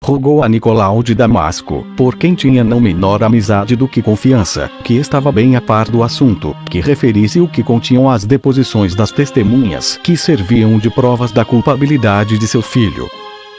rogou a Nicolau de Damasco, por quem tinha não menor amizade do que confiança, que estava bem a par do assunto, que referisse o que continham as deposições das testemunhas que serviam de provas da culpabilidade de seu filho.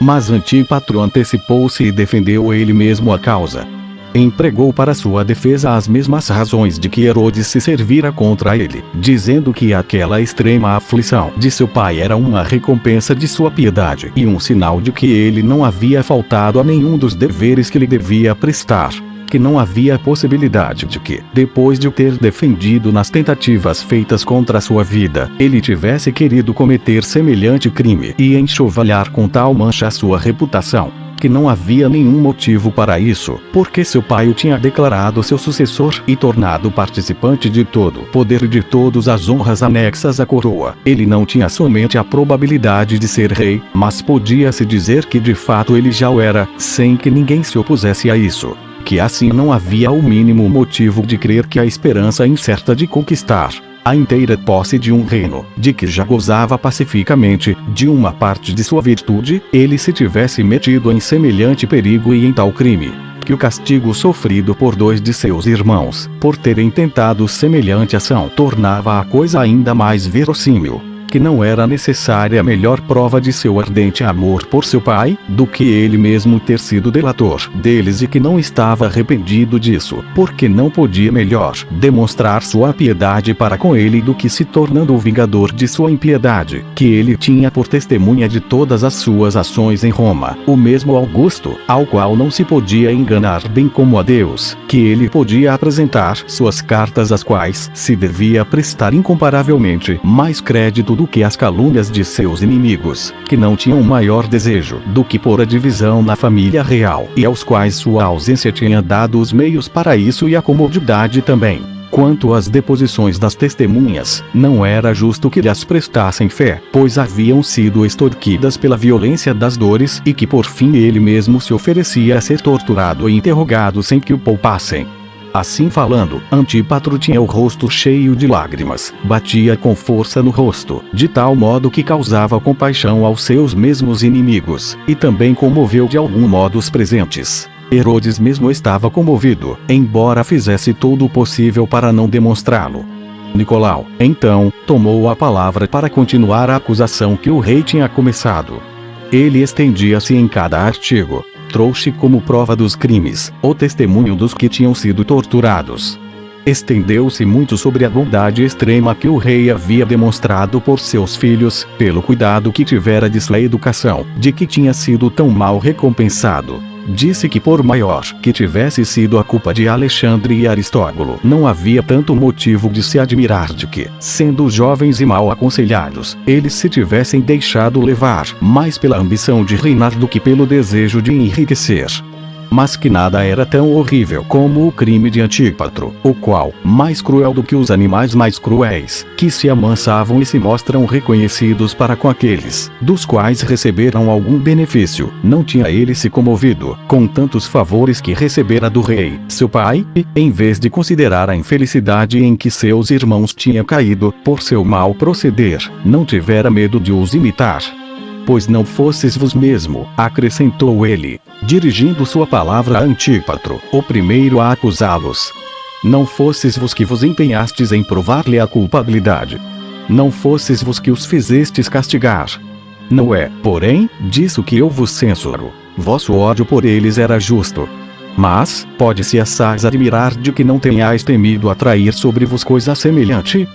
Mas Antípatro antecipou-se e defendeu ele mesmo a causa. Empregou para sua defesa as mesmas razões de que Herodes se servira contra ele, dizendo que aquela extrema aflição de seu pai era uma recompensa de sua piedade e um sinal de que ele não havia faltado a nenhum dos deveres que lhe devia prestar, que não havia possibilidade de que, depois de o ter defendido nas tentativas feitas contra sua vida, ele tivesse querido cometer semelhante crime e enxovalhar com tal mancha a sua reputação, que não havia nenhum motivo para isso, porque seu pai o tinha declarado seu sucessor e tornado participante de todo o poder e de todas as honras anexas à coroa. Ele não tinha somente a probabilidade de ser rei, mas podia-se dizer que de fato ele já o era, sem que ninguém se opusesse a isso. Que assim não havia o mínimo motivo de crer que a esperança incerta de conquistar a inteira posse de um reino, de que já gozava pacificamente, de uma parte de sua virtude, ele se tivesse metido em semelhante perigo e em tal crime, que o castigo sofrido por 2 de seus irmãos, por terem tentado semelhante ação, tornava a coisa ainda mais verossímil, que não era necessária melhor prova de seu ardente amor por seu pai, do que ele mesmo ter sido delator deles e que não estava arrependido disso, porque não podia melhor demonstrar sua piedade para com ele do que se tornando o vingador de sua impiedade, que ele tinha por testemunha de todas as suas ações em Roma, o mesmo Augusto, ao qual não se podia enganar bem como a Deus, que ele podia apresentar suas cartas às quais se devia prestar incomparavelmente mais crédito do que as calúnias de seus inimigos, que não tinham maior desejo do que pôr a divisão na família real e aos quais sua ausência tinha dado os meios para isso e a comodidade também. Quanto às deposições das testemunhas, não era justo que lhes prestassem fé, pois haviam sido extorquidas pela violência das dores e que por fim ele mesmo se oferecia a ser torturado e interrogado sem que o poupassem. Assim falando, Antípatro tinha o rosto cheio de lágrimas, batia com força no rosto, de tal modo que causava compaixão aos seus mesmos inimigos, e também comoveu de algum modo os presentes. Herodes mesmo estava comovido, embora fizesse todo o possível para não demonstrá-lo. Nicolau, então, tomou a palavra para continuar a acusação que o rei tinha começado. Ele estendia-se em cada artigo. Trouxe como prova dos crimes o testemunho dos que tinham sido torturados. Estendeu-se muito sobre a bondade extrema que o rei havia demonstrado por seus filhos, pelo cuidado que tivera de sua educação, de que tinha sido tão mal recompensado. Disse que por maior que tivesse sido a culpa de Alexandre e Aristóbulo, não havia tanto motivo de se admirar de que, sendo jovens e mal aconselhados, eles se tivessem deixado levar mais pela ambição de reinar do que pelo desejo de enriquecer. Mas que nada era tão horrível como o crime de Antípatro, o qual, mais cruel do que os animais mais cruéis, que se amansavam e se mostram reconhecidos para com aqueles, dos quais receberam algum benefício, não tinha ele se comovido, com tantos favores que recebera do rei, seu pai, e, em vez de considerar a infelicidade em que seus irmãos tinham caído, por seu mau proceder, não tivera medo de os imitar. Pois não fosses vos mesmo, acrescentou ele, dirigindo sua palavra a Antípatro, o primeiro a acusá-los. Não fosses vos que vos empenhastes em provar-lhe a culpabilidade. Não fosses vos que os fizestes castigar. Não é, porém, disso que eu vos censuro. Vosso ódio por eles era justo. Mas, pode-se assaz admirar de que não tenhais temido atrair sobre vos coisa semelhante?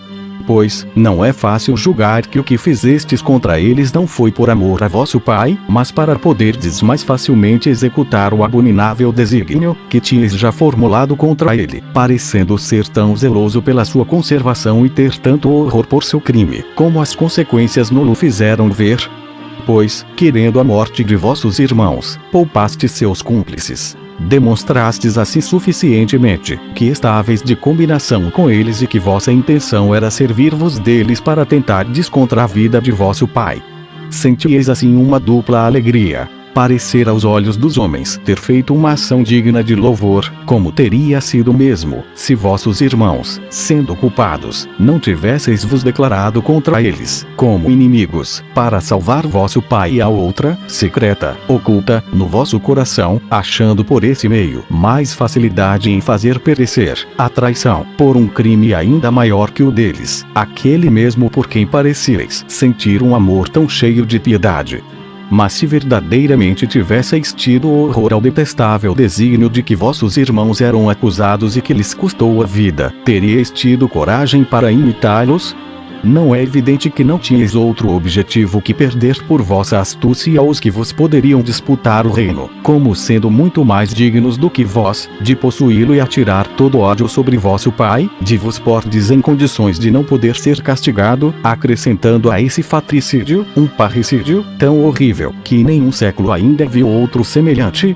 Pois, não é fácil julgar que o que fizestes contra eles não foi por amor a vosso pai, mas para poderdes mais facilmente executar o abominável desígnio que tinhas já formulado contra ele, parecendo ser tão zeloso pela sua conservação e ter tanto horror por seu crime, como as consequências no fizeram ver. Pois, querendo a morte de vossos irmãos, poupastes seus cúmplices. Demonstrastes assim suficientemente que estáveis de combinação com eles e que vossa intenção era servir-vos deles para tentar contra a vida de vosso pai. Sentíeis assim uma dupla alegria. parecer aos olhos dos homens ter feito uma ação digna de louvor, como teria sido mesmo, se vossos irmãos, sendo culpados, não tivesseis vos declarado contra eles, como inimigos, para salvar vosso pai. E a outra, secreta, oculta, no vosso coração, achando por esse meio mais facilidade em fazer perecer a traição, por um crime ainda maior que o deles, aquele mesmo por quem parecieis sentir um amor tão cheio de piedade. Mas se verdadeiramente tivesseis tido horror ao detestável desígnio de que vossos irmãos eram acusados e que lhes custou a vida, teríeis tido coragem para imitá-los? Não é evidente que não tinhais outro objetivo que perder por vossa astúcia os que vos poderiam disputar o reino, como sendo muito mais dignos do que vós, de possuí-lo e atirar todo ódio sobre vosso pai, de vos pordes em condições de não poder ser castigado, acrescentando a esse fratricídio, um parricídio, tão horrível, que nenhum século ainda viu outro semelhante?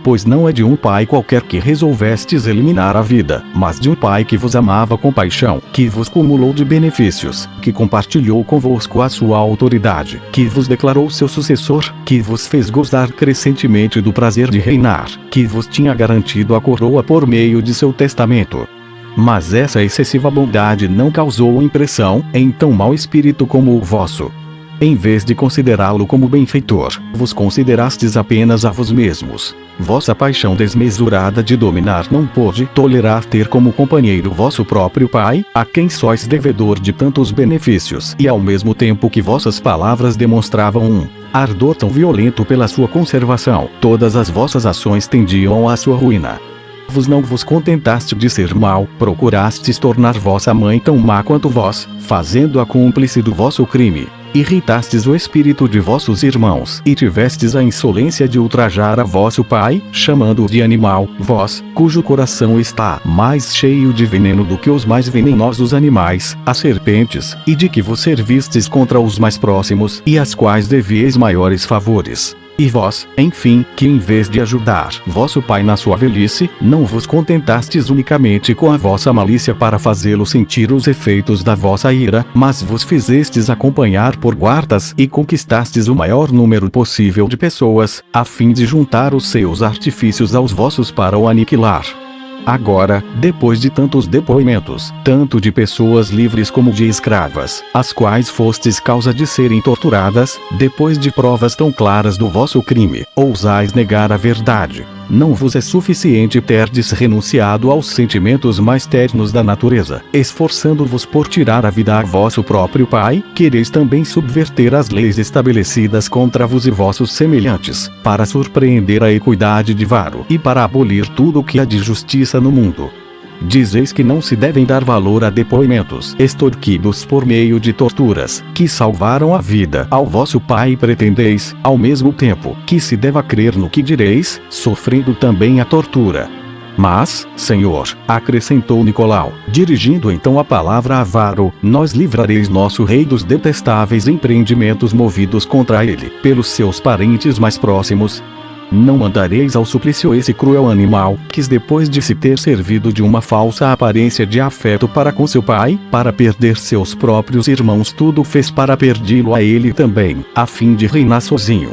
Pois não é de um pai qualquer que resolvestes eliminar a vida, mas de um pai que vos amava com paixão, que vos cumulou de benefícios, que compartilhou convosco a sua autoridade, que vos declarou seu sucessor, que vos fez gozar crescentemente do prazer de reinar, que vos tinha garantido a coroa por meio de seu testamento. Mas essa excessiva bondade não causou impressão em tão mau espírito como o vosso. Em vez de considerá-lo como benfeitor, vos considerastes apenas a vos mesmos. Vossa paixão desmesurada de dominar não pôde tolerar ter como companheiro vosso próprio pai, a quem sois devedor de tantos benefícios, e ao mesmo tempo que vossas palavras demonstravam um ardor tão violento pela sua conservação, todas as vossas ações tendiam à sua ruína. Não vos contentaste de ser mau, procurastes tornar vossa mãe tão má quanto vós, fazendo-a cúmplice do vosso crime. Irritastes o espírito de vossos irmãos e tivestes a insolência de ultrajar a vosso pai, chamando-o de animal, vós, cujo coração está mais cheio de veneno do que os mais venenosos animais, as serpentes, e de que vos servistes contra os mais próximos e às quais devieis maiores favores. E vós, enfim, que em vez de ajudar vosso pai na sua velhice, não vos contentastes unicamente com a vossa malícia para fazê-lo sentir os efeitos da vossa ira, mas vos fizestes acompanhar por guardas e conquistastes o maior número possível de pessoas, a fim de juntar os seus artifícios aos vossos para o aniquilar. Agora, depois de tantos depoimentos, tanto de pessoas livres como de escravas, as quais fostes causa de serem torturadas, depois de provas tão claras do vosso crime, ousais negar a verdade. Não vos é suficiente terdes renunciado aos sentimentos mais ternos da natureza, esforçando-vos por tirar a vida a vosso próprio pai, quereis também subverter as leis estabelecidas contra vos e vossos semelhantes, para surpreender a equidade de Varo e para abolir tudo o que há de justiça no mundo. Dizeis que não se devem dar valor a depoimentos extorquidos por meio de torturas, que salvaram a vida ao vosso pai, e pretendeis, ao mesmo tempo, que se deva crer no que direis, sofrendo também a tortura. Mas, Senhor, acrescentou Nicolau, dirigindo então a palavra a Varo, nós livrareis nosso rei dos detestáveis empreendimentos movidos contra ele, pelos seus parentes mais próximos. Não mandareis ao suplício esse cruel animal, que depois de se ter servido de uma falsa aparência de afeto para com seu pai, para perder seus próprios irmãos, tudo fez para perdê-lo a ele também, a fim de reinar sozinho.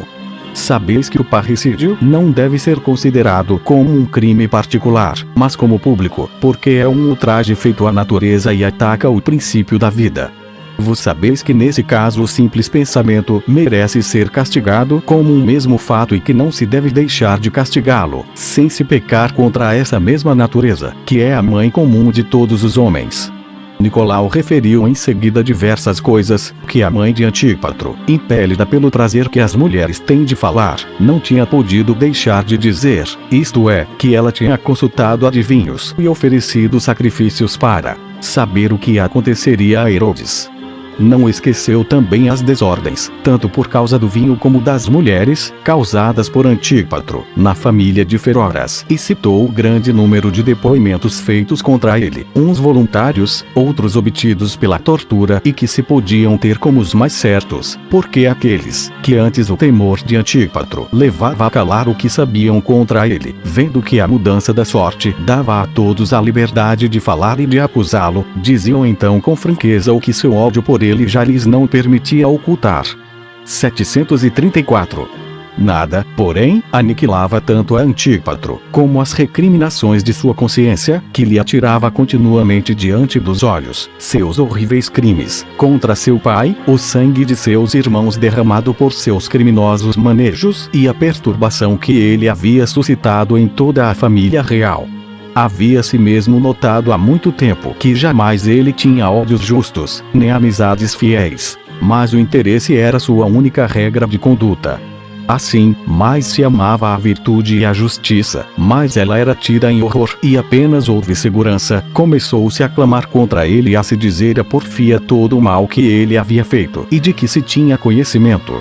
Sabeis que o parricídio não deve ser considerado como um crime particular, mas como público, porque é um ultraje feito à natureza e ataca o princípio da vida. Vos sabeis que nesse caso o simples pensamento merece ser castigado como um mesmo fato e que não se deve deixar de castigá-lo, sem se pecar contra essa mesma natureza, que é a mãe comum de todos os homens. Nicolau referiu em seguida diversas coisas que a mãe de Antípatro, impelida pelo prazer que as mulheres têm de falar, não tinha podido deixar de dizer, isto é, que ela tinha consultado adivinhos e oferecido sacrifícios para saber o que aconteceria a Herodes. Não esqueceu também as desordens, tanto por causa do vinho como das mulheres, causadas por Antípatro, na família de Feroras, e citou o grande número de depoimentos feitos contra ele, uns voluntários, outros obtidos pela tortura e que se podiam ter como os mais certos, porque aqueles, que antes o temor de Antípatro levava a calar o que sabiam contra ele, vendo que a mudança da sorte dava a todos a liberdade de falar e de acusá-lo, diziam então com franqueza o que seu ódio por ele já lhes não permitia ocultar. 734. Nada, porém, aniquilava tanto a Antípatro, como as recriminações de sua consciência, que lhe atirava continuamente diante dos olhos, seus horríveis crimes, contra seu pai, o sangue de seus irmãos derramado por seus criminosos manejos, e a perturbação que ele havia suscitado em toda a família real. Havia-se mesmo notado há muito tempo que jamais ele tinha ódios justos, nem amizades fiéis, mas o interesse era sua única regra de conduta. Assim, mais se amava a virtude e a justiça, mais ela era tida em horror, e apenas houve segurança, começou-se a clamar contra ele e a se dizer a porfia todo o mal que ele havia feito, e de que se tinha conhecimento.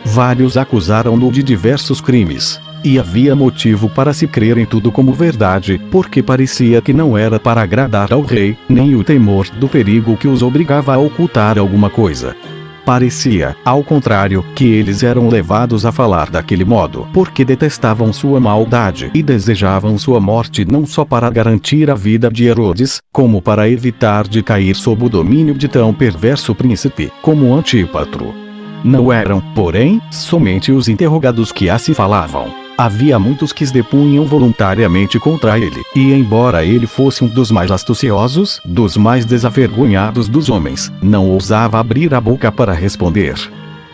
Vários acusaram-no de diversos crimes, e havia motivo para se crer em tudo como verdade, porque parecia que não era para agradar ao rei, nem o temor do perigo que os obrigava a ocultar alguma coisa. Parecia, ao contrário, que eles eram levados a falar daquele modo porque detestavam sua maldade e desejavam sua morte não só para garantir a vida de Herodes, como para evitar de cair sob o domínio de tão perverso príncipe como Antípatro. Não eram, porém, somente os interrogados que assim falavam. Havia muitos que se depunham voluntariamente contra ele, e embora ele fosse um dos mais astuciosos, dos mais desavergonhados dos homens, não ousava abrir a boca para responder.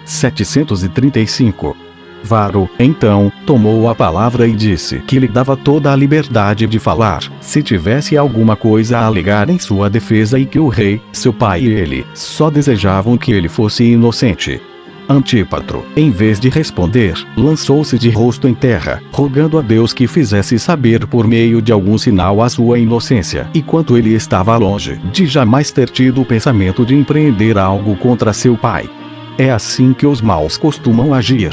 735. Varo, então, tomou a palavra e disse que lhe dava toda a liberdade de falar, se tivesse alguma coisa a alegar em sua defesa, e que o rei, seu pai e ele, só desejavam que ele fosse inocente. Antípatro, em vez de responder, lançou-se de rosto em terra, rogando a Deus que fizesse saber por meio de algum sinal a sua inocência, e quanto ele estava longe de jamais ter tido o pensamento de empreender algo contra seu pai. É assim que os maus costumam agir.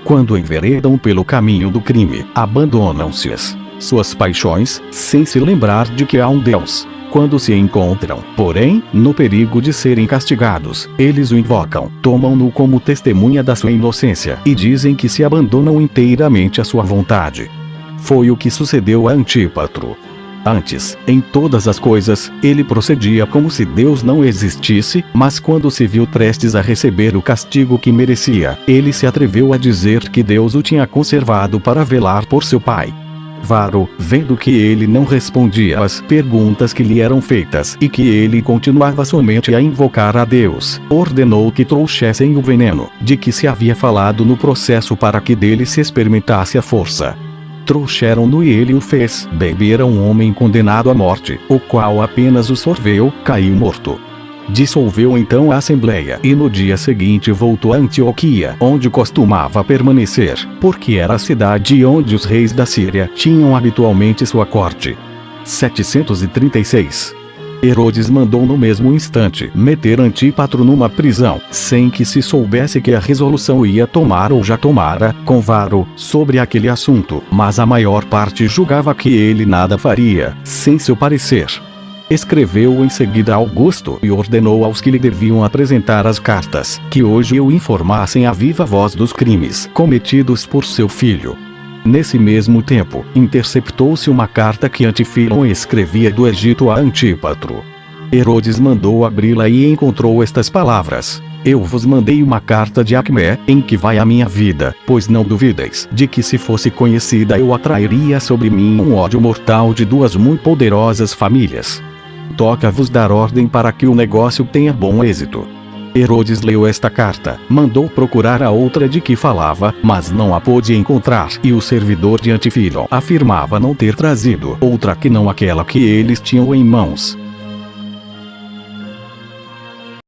Quando enveredam pelo caminho do crime, abandonam-se suas paixões, sem se lembrar de que há um Deus. Quando se encontram, porém, no perigo de serem castigados, eles o invocam, tomam-no como testemunha da sua inocência e dizem que se abandonam inteiramente à sua vontade. Foi o que sucedeu a Antípatro. Antes, em todas as coisas, ele procedia como se Deus não existisse, mas quando se viu prestes a receber o castigo que merecia, ele se atreveu a dizer que Deus o tinha conservado para velar por seu pai. Varo, vendo que ele não respondia às perguntas que lhe eram feitas e que ele continuava somente a invocar a Deus, ordenou que trouxessem o veneno, de que se havia falado no processo para que dele se experimentasse a força. Trouxeram-no e ele o fez beber a um homem condenado à morte, o qual apenas o sorveu, caiu morto. Dissolveu então a assembleia e no dia seguinte voltou a Antioquia, onde costumava permanecer, porque era a cidade onde os reis da Síria tinham habitualmente sua corte. 736. Herodes mandou no mesmo instante meter Antípatro numa prisão, sem que se soubesse que a resolução ia tomar ou já tomara, com Varo, sobre aquele assunto, mas a maior parte julgava que ele nada faria, sem seu parecer. Escreveu em seguida a Augusto e ordenou aos que lhe deviam apresentar as cartas, que hoje o informassem à viva voz dos crimes cometidos por seu filho. Nesse mesmo tempo, interceptou-se uma carta que Antifilon escrevia do Egito a Antípatro. Herodes mandou abri-la e encontrou estas palavras: Eu vos mandei uma carta de Acmé, em que vai a minha vida, pois não duvideis de que se fosse conhecida eu atrairia sobre mim um ódio mortal de duas muito poderosas famílias. Toca-vos dar ordem para que o negócio tenha bom êxito. Herodes leu esta carta, mandou procurar a outra de que falava, mas não a pôde encontrar, e o servidor de Antifilon afirmava não ter trazido outra que não aquela que eles tinham em mãos.